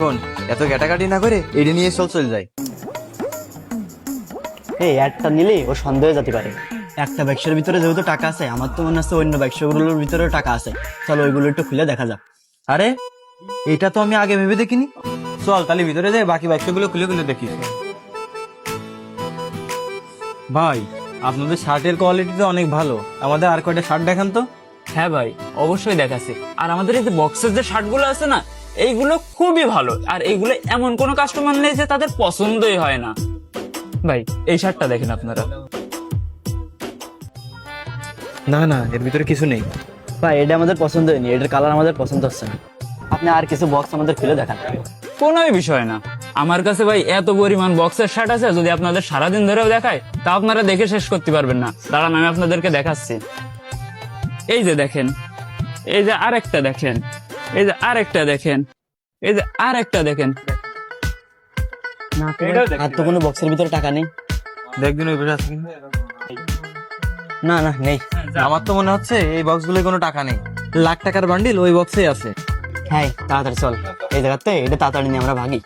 শোন, এত ঘাটাঘাটি না করে এটা নিয়ে চলে যায়। এই একটা নিলে ও সন্দেহ যেতে পারে। একটা ব্যবসার ভিতরে যেহেতু টাকা আছে, আমার তো মনে হচ্ছে অন্য ব্যবসাগুলোর ভিতরেও টাকা আছে। চলো ওইগুলো একটু খুলে দেখা যাক। আরে এটা তো আমি আগে ভেবে দেখিনি। চল তাহলে ভিতরে যাই, বাকি বাক্সগুলো খুলে খুলে দেখি। ভাই, আপনাদের শার্টের কোয়ালিটি তো অনেক ভালো, আমাদের আর কয়টা শার্ট দেখান তো। হ্যাঁ ভাই, অবশ্যই দেখাচ্ছি। আর আমাদের এই যে বক্সের যে শার্টগুলো আছে না, এইগুলো খুবই ভালো। আর এইগুলো এমন কোনো কাস্টমার নেই যে তাদের পছন্দই হয় না। ভাই এই শার্টটা দেখেন আপনারা। না না, এর ভিতরে কিছু নেই। ভাই এটা আমাদের পছন্দ হয়নি, এটার কালার আমাদের পছন্দ হচ্ছে না। আপনি আর কিছু বক্স আমাদের খুলে দেখান। কোনোই বিষয় না, আমার কাছে ভাই এত পরিমাণ বক্সের শার্ট আছে, যদি আপনাদের সারাদিন ধরেও দেখায় তা আপনারা দেখে শেষ করতে পারবেন না। দাঁড়ান আমি আপনাদেরকে দেখাচ্ছি। এই যে দেখেন, এই যে আরেকটা দেখেন, এই যে আরেকটা দেখেন, এই যে আরেকটা দেখেন। আর তো কোনো বক্সের ভিতরে টাকা নেই। দেখদিন ওই পাশে আছে কিনা। না না নেই। আমার তো মনে হচ্ছে এই বক্সগুলো কোনো টাকা নেই, লাখ টাকার বান্ডিল ওই বক্সে আছে। হ্যাঁ তাড়াতাড়ি চল, এই জায়গাতে এটা তাড়াতাড়ি নিয়ে আমরা ভাগি।